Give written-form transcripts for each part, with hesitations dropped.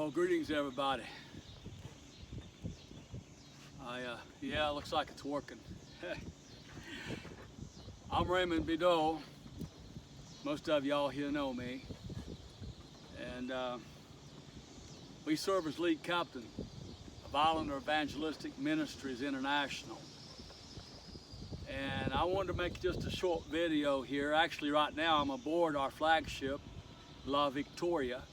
Well, greetings everybody. Yeah, it looks like it's working. I'm Raymond Bideau. Most of y'all here know me. And we serve as lead captain of Islander Evangelistic Ministries International. And I wanted to make just a short video here. Actually, right now I'm aboard our flagship, La Victoria.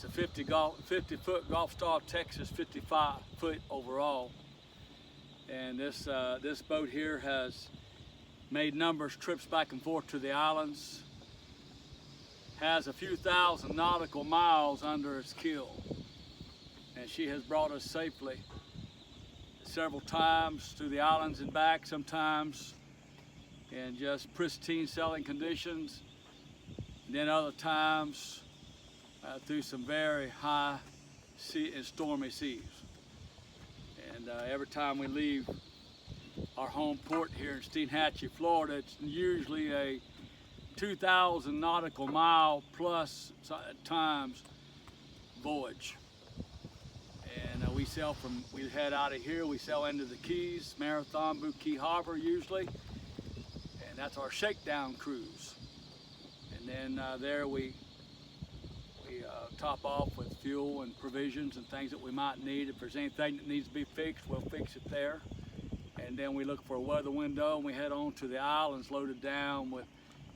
It's a 50-foot Gulfstar Texas, 55-foot overall. And this boat here has made numerous trips back and forth to the islands. Has a few thousand nautical miles under its keel. And she has brought us safely several times to the islands and back, sometimes in just pristine sailing conditions. And then other times through some very high sea and stormy seas. And every time we leave our home port here in Steinhatchee, Florida, it's usually a 2,000 nautical mile plus times voyage. And we head out of here, we sail into the Keys, Marathon, Boot Key Harbor usually, and that's our shakedown cruise. And then there we top off with fuel and provisions and things that we might need. If there's anything that needs to be fixed, we'll fix it there. And then we look for a weather window and we head on to the islands loaded down with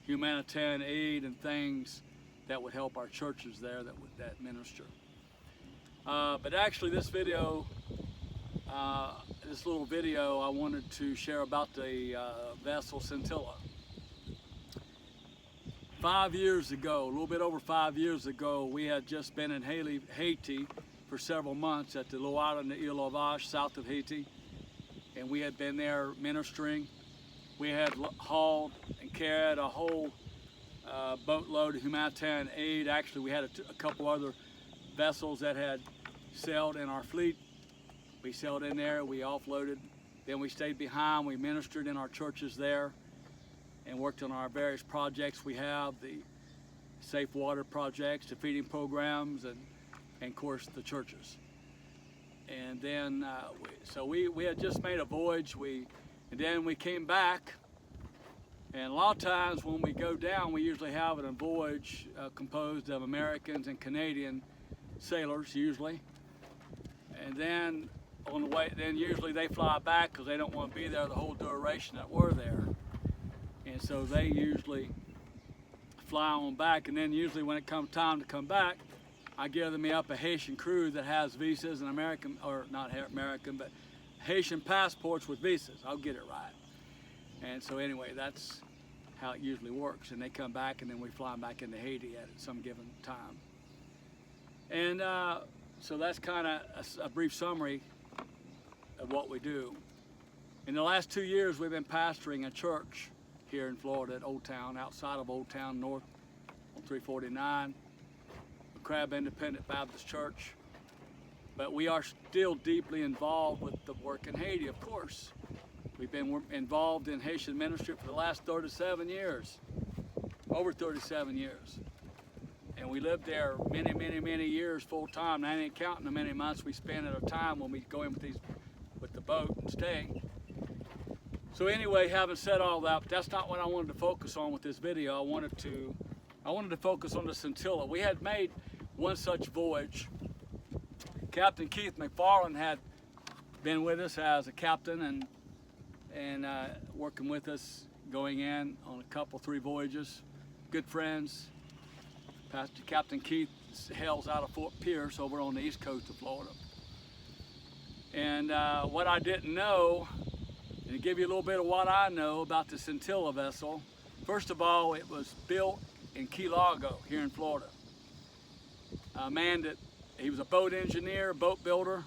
humanitarian aid and things that would help our churches there that minister. But actually this video, this little video I wanted to share about the vessel Scintilla. 5 years ago, a little bit over 5 years ago, we had just been in Haiti for several months at the little island of Ile aux Vaches, south of Haiti. And we had been there ministering. We had hauled and carried a whole boatload of humanitarian aid. Actually, we had a couple other vessels that had sailed in our fleet. We sailed in there, we offloaded. Then we stayed behind, we ministered in our churches there and worked on our various projects we have, the safe water projects, the feeding programs, and of course the churches. And then, so we had just made a voyage, and then we came back, and a lot of times when we go down, we usually have a voyage composed of Americans and Canadian sailors, usually. And then on the way, then usually they fly back because they don't want to be there the whole duration that we're there. And so they usually fly on back, and then usually when it comes time to come back, I gather me up a Haitian crew that has visas and American, or not American, but Haitian passports with visas. I'll get it right. And so anyway, that's how it usually works. And they come back, and then we fly them back into Haiti at some given time. And so that's kind of a brief summary of what we do. In the last 2 years, we've been pastoring a church here in Florida at Old Town, outside of Old Town, north on 349, Crab Independent Baptist Church. But we are still deeply involved with the work in Haiti, of course. We've been involved in Haitian ministry for the last 37 years, over 37 years. And we lived there many years full time. And I ain't counting the many months we spend at a time when we go in with the boat and stay. So anyway, having said all that, that's not what I wanted to focus on with this video. I wanted to focus on the Scintilla. We had made one such voyage. Captain Keith McFarland had been with us as a captain and working with us, going in on a three voyages. Good friends. Captain Keith hails out of Fort Pierce over on the east coast of Florida. And what I didn't know, and to give you a little bit of what I know about the Scintilla vessel, first of all, it was built in Key Largo here in Florida. A man he was a boat engineer, boat builder.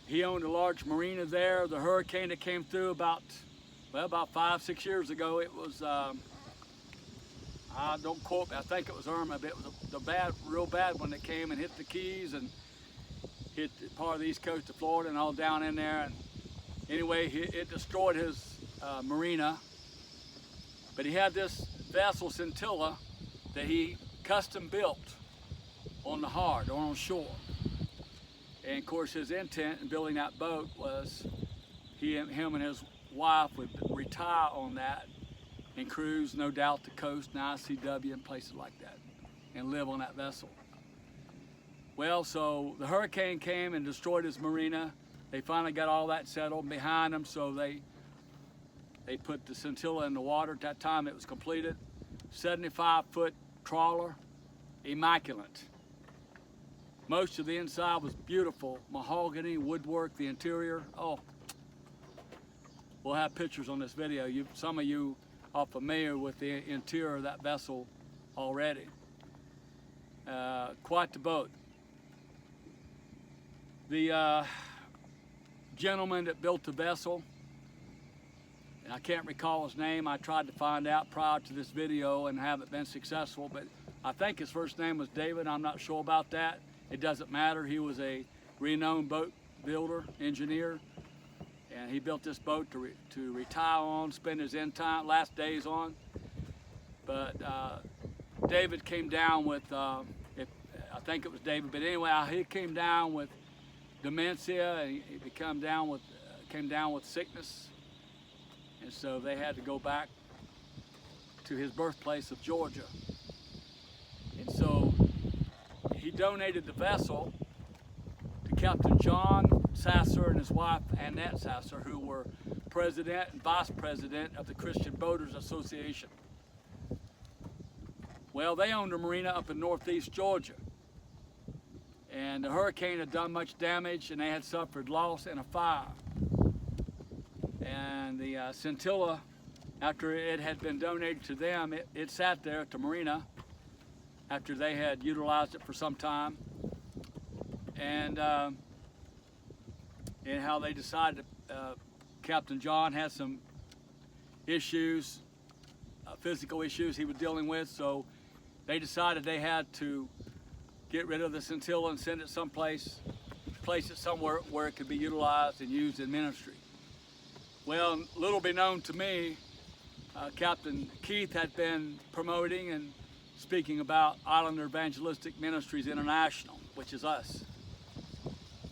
He owned a large marina there. The hurricane that came through about 5-6 years ago, it was, don't quote me, I think it was Irma, but it was the real bad one that came and hit the Keys and hit part of the east coast of Florida and all down in there. And anyway, it destroyed his marina. But he had this vessel Scintilla that he custom built on the hard or on shore. And of course his intent in building that boat was him and his wife would retire on that and cruise, no doubt, the coast and ICW and places like that and live on that vessel. Well, so the hurricane came and destroyed his marina. They finally got all that settled behind them, so they put the Scintilla in the water. At that time it was completed. 75-foot trawler, immaculate. Most of the inside was beautiful, mahogany, woodwork, the interior. Oh, we'll have pictures on this video. Some of you are familiar with the interior of that vessel already. Quite the boat. The gentleman that built the vessel, and I can't recall his name. I tried to find out prior to this video and haven't been successful, but I think his first name was David. I'm not sure about that. It doesn't matter. He was a renowned boat builder, engineer, and he built this boat to retire on, spend his last days on. But David came down with, I think it was David, but anyway, he came down with dementia, and he came down with sickness. And so they had to go back to his birthplace of Georgia. And so he donated the vessel to Captain John Sasser and his wife Annette Sasser, who were president and vice president of the Christian Boaters Association. Well, they owned a marina up in northeast Georgia. And the hurricane had done much damage, and they had suffered loss in a fire. And the Scintilla, after it had been donated to them, it sat there at the marina after they had utilized it for some time. And how they decided, Captain John had some issues, physical issues he was dealing with, so they decided they had to get rid of the Scintilla and send it someplace, place it somewhere where it could be utilized and used in ministry. Well, little be known to me, Captain Keith had been promoting and speaking about Islander Evangelistic Ministries International, which is us.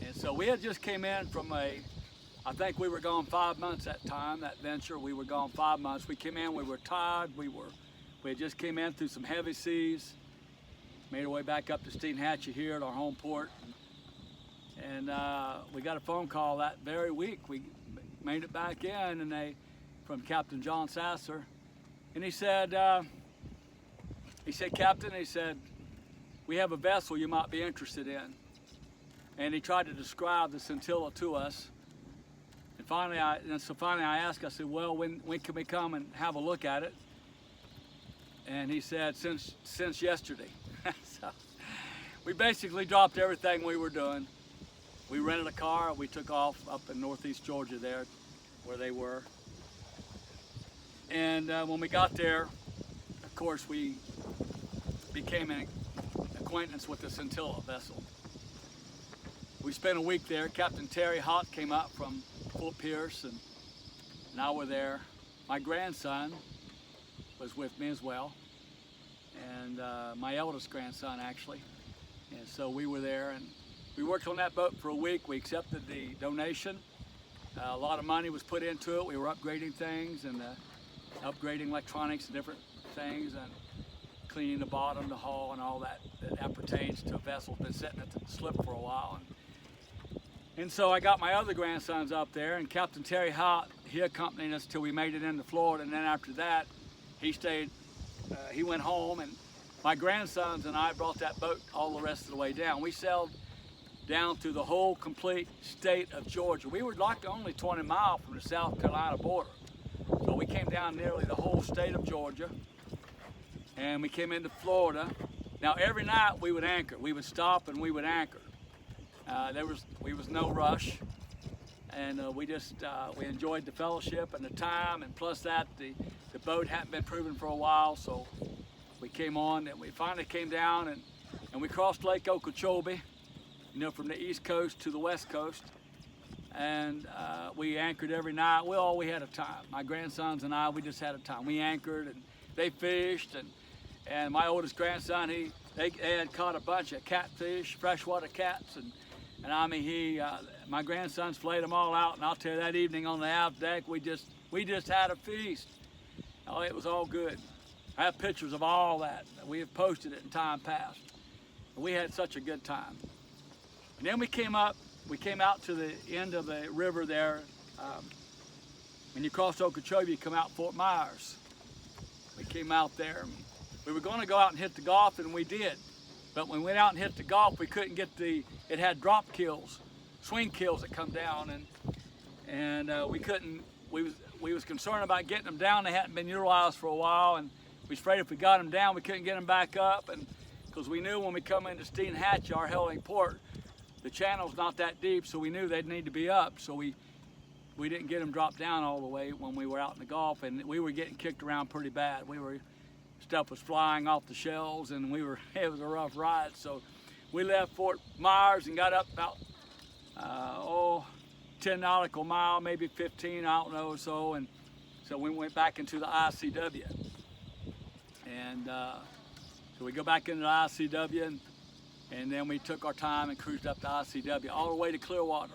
And so we had just came in from I think we were gone 5 months that time, that venture. We were gone 5 months. We came in, we were tired. We had just came in through some heavy seas, made our way back up to Steenhatchee here at our home port. And we got a phone call that very week. We made it back in, and from Captain John Sasser, and he said, Captain, he said, we have a vessel you might be interested in. And he tried to describe the Scintilla to us. And finally I asked, I said, well, when can we come and have a look at it? And he said, since yesterday. So we basically dropped everything we were doing. We rented a car, we took off up in northeast Georgia there, where they were. And when we got there, of course, we became an acquaintance with the Scintilla vessel. We spent a week there. Captain Terry Hott came up from Fort Pierce, and I were there. My grandson was with me as well, and my eldest grandson, actually. And so we were there, and we worked on that boat for a week. We accepted the donation. A lot of money was put into it. We were upgrading things and upgrading electronics and different things, and cleaning the bottom, the hull, and all that pertains to a vessel that's been sitting at the slip for a while. And so I got my other grandsons up there, and Captain Terry Hott, he accompanied us till we made it into Florida, and then after that, he stayed, he went home, and my grandsons and I brought that boat all the rest of the way down. We sailed down through the whole complete state of Georgia. We were like only 20 miles from the South Carolina border. So we came down nearly the whole state of Georgia, and we came into Florida. Now every night we would anchor. We would stop and we would anchor. There was no rush, and we enjoyed the fellowship and the time, and plus that the boat hadn't been proven for a while, so we came on, and we finally came down and we crossed Lake Okeechobee, from the east coast to the west coast, and we anchored every night. Well, we had a time. My grandsons and I, we just had a time. We anchored, and they fished, and my oldest grandson, they had caught a bunch of catfish, freshwater cats, and I mean my grandsons flayed them all out, and I'll tell you, that evening on the aft deck, we just had a feast. Oh, it was all good. I have pictures of all that. We have posted it in time past. We had such a good time. And then we came out to the end of the river there. When you cross Okeechobee, you come out Fort Myers. We came out there. We were going to go out and hit the Gulf, and we did. But when we went out and hit the Gulf, we couldn't get it had drop kills, swing kills that come down, and we couldn't, we was concerned about getting them down. They hadn't been utilized for a while, and we was afraid if we got them down, we couldn't get them back up, and because we knew when we come into Steinhatchee, our hailing port, the channel's not that deep, so we knew they'd need to be up. So we didn't get them dropped down all the way when we were out in the Gulf, and we were getting kicked around pretty bad. Stuff was flying off the shells, and it was a rough ride. So we left Fort Myers and got up about 10 nautical mile, maybe 15, I don't know or so, and so we went back into the ICW. And so we go back into the ICW, and then we took our time and cruised up the ICW all the way to Clearwater.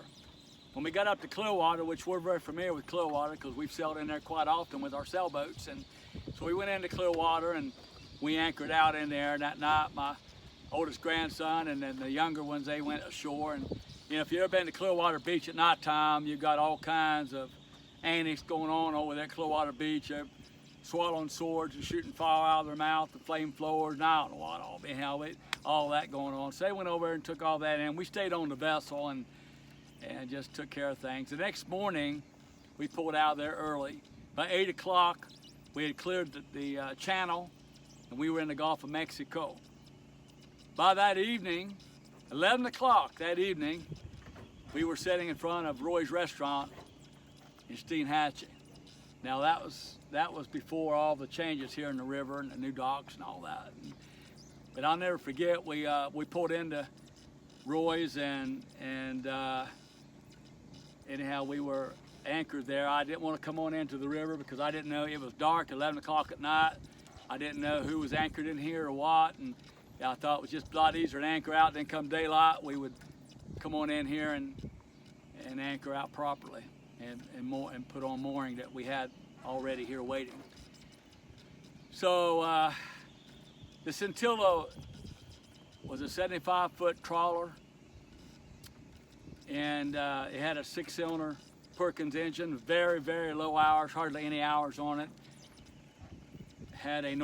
When we got up to Clearwater, which we're very familiar with Clearwater because we've sailed in there quite often with our sailboats, and so we went into Clearwater and we anchored out in there. And that night, my oldest grandson and then the younger ones, they went ashore. And you know, if you've ever been to Clearwater Beach at nighttime, you've got all kinds of antics going on over there at Clearwater Beach. They're swallowing swords and shooting fire out of their mouth, the flame throwers, and I don't know what all that going on. So they went over and took all that in. We stayed on the vessel and just took care of things. The next morning, we pulled out of there early. By 8 o'clock, we had cleared the channel, and we were in the Gulf of Mexico. By that evening, 11 o'clock that evening, we were sitting in front of Roy's Restaurant in Steinhatchee. Now that was before all the changes here in the river and the new docks and all that. But I'll never forget, we pulled into Roy's and anyhow, we were anchored there. I didn't want to come on into the river because I didn't know, it was dark, 11 o'clock at night. I didn't know who was anchored in here or what, and I thought it was just a lot easier to anchor out. Then come daylight, we would come on in here and anchor out properly and put on mooring that we had already here waiting. So the Scintilla was a 75-foot trawler, and it had a 6-cylinder Perkins engine, very, very low hours, hardly any hours on it. Had a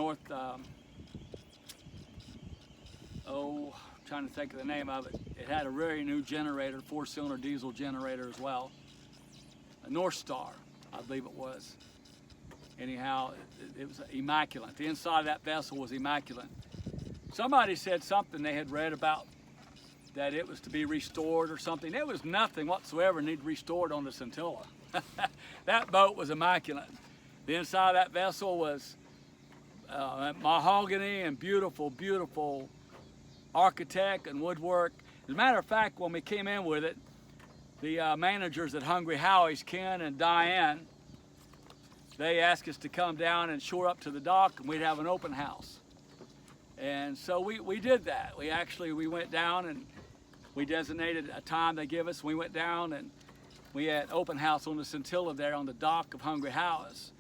trying to think of the name of it. It had a very new generator, 4-cylinder diesel generator as well. A North Star, I believe it was. Anyhow, it was immaculate. The inside of that vessel was immaculate. Somebody said something they had read about that it was to be restored or something. There was nothing whatsoever needed restored on the Scintilla. That boat was immaculate. The inside of that vessel was mahogany and beautiful, beautiful architect and woodwork. As a matter of fact, when we came in with it, the managers at Hungry Howie's, Ken and Diane, they asked us to come down and shore up to the dock, and we'd have an open house. And so we did that. We went down and we designated a time they give us. We went down and we had open house on the Scintilla there on the dock of Hungry Howie's.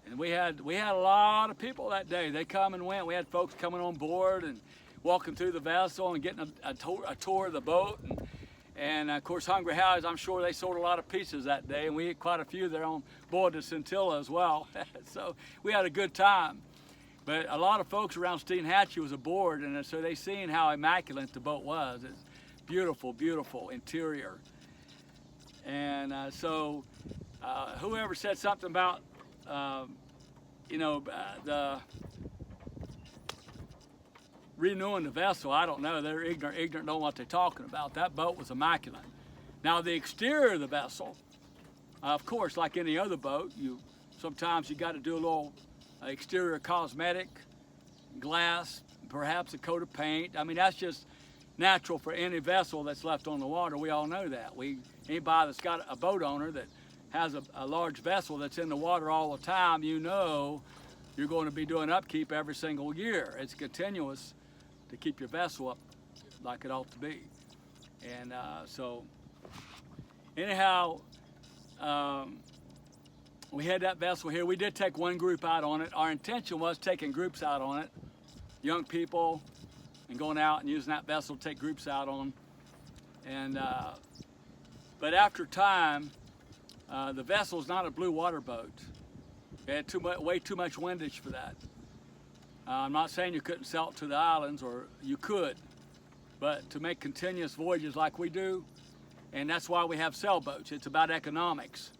And we had a lot of people that day. They come and went. We had folks coming on board and walking through the vessel and getting a tour of the boat. And of course, Hungry Howie's, I'm sure they sold a lot of pizzas that day, and we ate quite a few there on board the Scintilla as well. So we had a good time. But a lot of folks around Steinhatchee was aboard, and so they seen how immaculate the boat was. It's beautiful, beautiful interior. And so whoever said something about, the renewing the vessel, I don't know. They're ignorant, don't know what they're talking about. That boat was immaculate. Now the exterior of the vessel, of course, like any other boat, sometimes you got to do a little exterior cosmetic, glass, perhaps a coat of paint. I mean, that's just natural for any vessel that's left on the water. We all know that. Anybody that's got a boat owner that has a large vessel that's in the water all the time, you know you're going to be doing upkeep every single year. It's continuous to keep your vessel up like it ought to be. And so anyhow, we had that vessel here. We did take one group out on it. Our intention was taking groups out on it, young people, and going out and using that vessel to take groups out on. And but after time, the vessel is not a blue water boat. It had way too much windage for that. I'm not saying you couldn't sell it to the islands, or you could, but to make continuous voyages like we do, and that's why we have sailboats. It's about economics.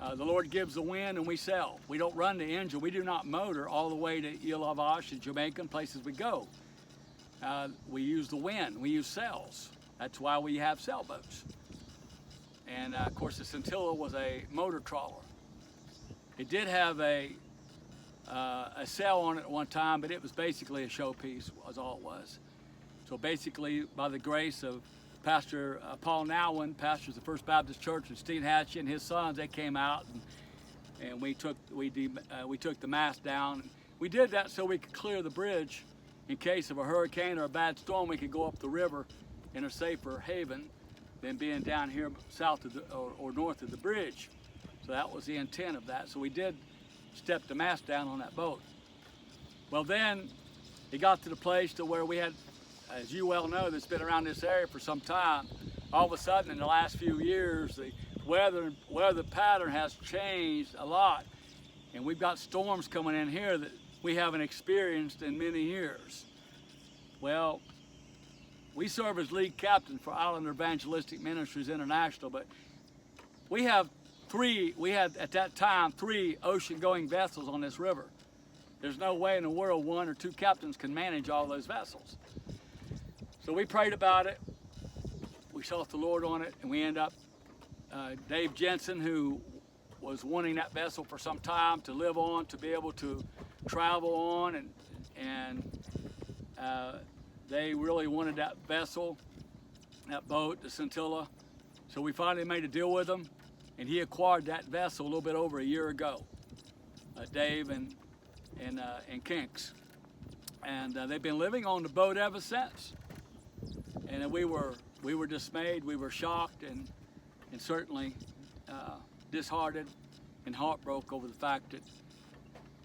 The Lord gives the wind and we sail. We don't run the engine. We do not motor all the way to Ile La Vache and Jamaica and places we go. We use the wind. We use sails. That's why we have sailboats. And of course, the Scintilla was a motor trawler. It did have a sail on it at one time, but it was basically a showpiece, was all it was. So basically, by the grace of Pastor Paul Nowen, pastors the First Baptist Church, and Steve Hatchie and his sons, they came out and we took the mast down. We did that so we could clear the bridge in case of a hurricane or a bad storm. We could go up the river in a safer haven than being down here south of or north of the bridge. So that was the intent of that. So we did step the mast down on that boat. Well, then it got to the place to where we had, as you well know, that's been around this area for some time, all of a sudden in the last few years, the weather pattern has changed a lot. And we've got storms coming in here that we haven't experienced in many years. Well, we serve as lead captain for Islander Evangelistic Ministries International, but we had at that time 3 ocean-going vessels on this river. There's no way in the world 1 or 2 captains can manage all those vessels. So we prayed about it, we sought the Lord on it, and we ended up, Dave Jensen, who was wanting that vessel for some time to live on, to be able to travel on, and they really wanted that vessel, that boat, the Scintilla. So we finally made a deal with him, and he acquired that vessel a little bit over a year ago, Dave and Kinks. And they've been living on the boat ever since. And we were dismayed, we were shocked, and certainly disheartened and heartbroken over the fact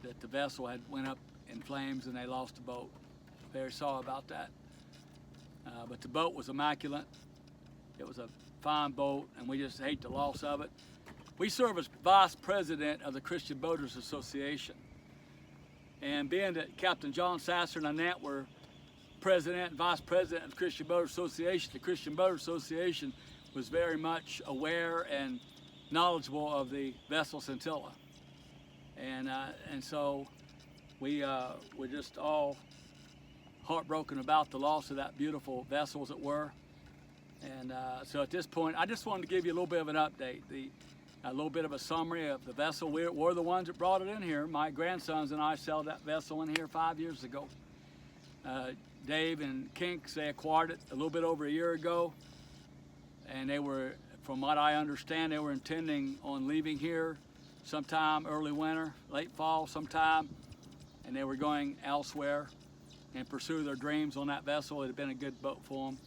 that the vessel had went up in flames and they lost the boat. Very sorry about that. But the boat was immaculate. It was a fine boat, and we just hate the loss of it. We serve as vice president of the Christian Boaters Association. And being that Captain John Sasser and Annette were president and vice president of the Christian Boaters Association, the Christian Boaters Association was very much aware and knowledgeable of the vessel Scintilla. And so we're just all heartbroken about the loss of that beautiful vessel, as it were. And so at this point, I just wanted to give you a little bit of an update, a little bit of a summary of the vessel. We're the ones that brought it in here. My grandsons and I sailed that vessel in here 5 years ago. Dave and Kinks, they acquired it a little bit over a year ago. And they were, from what I understand, they were intending on leaving here sometime early winter, late fall sometime. And they were going elsewhere and pursue their dreams on that vessel. It had been a good boat for them.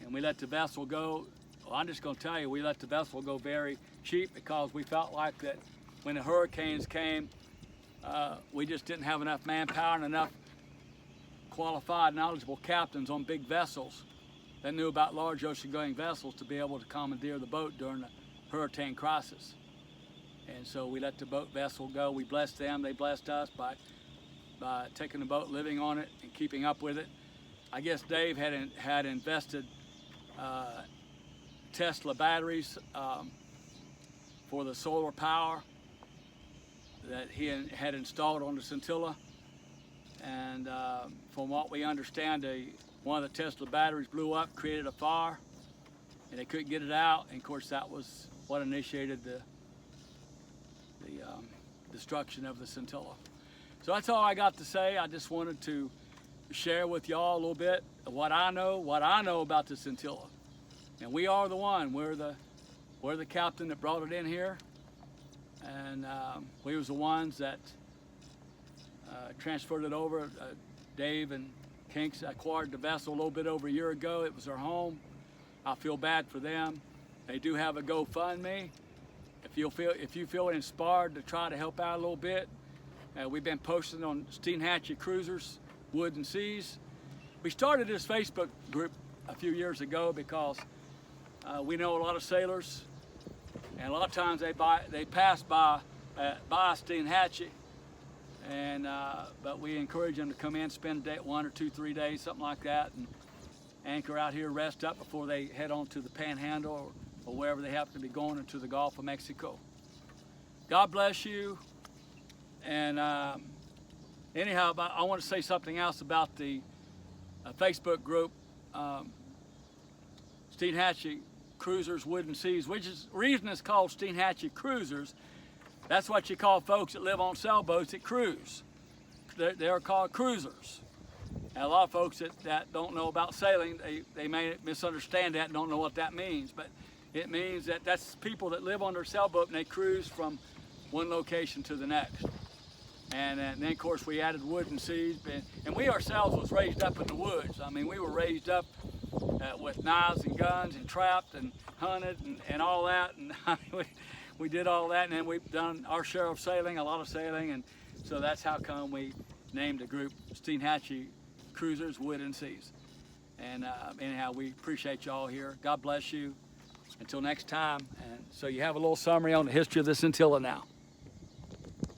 And we let the vessel go. Well, I'm just going to tell you, we let the vessel go very cheap because we felt like that when the hurricanes came, we just didn't have enough manpower and enough qualified, knowledgeable captains on big vessels that knew about large ocean-going vessels to be able to commandeer the boat during the hurricane crisis. And so we let the boat vessel go. We blessed them. They blessed us by taking the boat, living on it, and keeping up with it. I guess Dave had invested Tesla batteries for the solar power that he had installed on the Scintilla. And from what we understand, one of the Tesla batteries blew up, created a fire, and they couldn't get it out. And of course, that was what initiated the destruction of the Scintilla. So that's all I got to say. I just wanted to share with y'all a little bit of what I know about the Scintilla. And we are the one. We're the captain that brought it in here, and we was the ones that transferred it over. Dave and Hinks acquired the vessel a little bit over a year ago. It was their home. I feel bad for them. They do have a GoFundMe. If you feel inspired to try to help out a little bit, we've been posting on Steinhatchee Cruisers, Woods and Seas. We started this Facebook group a few years ago because we know a lot of sailors, and a lot of times they pass by Steinhatchee, and but we encourage them to come in, spend a day, 1 or 2, 3 days, something like that, and anchor out here, rest up before they head on to the Panhandle or wherever they happen to be going into the Gulf of Mexico. God bless you. And anyhow, I want to say something else about the Facebook group, Steinhatchee Cruisers, Woods and Seas, which is the reason it's called Steinhatchee Cruisers. That's what you call folks that live on sailboats that cruise. They're called cruisers. And a lot of folks that don't know about sailing, they may misunderstand that and don't know what that means. But it means that that's people that live on their sailboat and they cruise from one location to the next. And then of course we added Woods and Seas, and we ourselves was raised up in the woods. I mean, we were raised up with knives and guns and trapped and hunted and all that, and we did all that, and then we've done our share of sailing, a lot of sailing, and so that's how come we named the group Steinhatchee Cruisers, Woods and Seas. And anyhow, we appreciate you all here. God bless you. Until next time. And so you have a little summary on the history of the Scintilla now.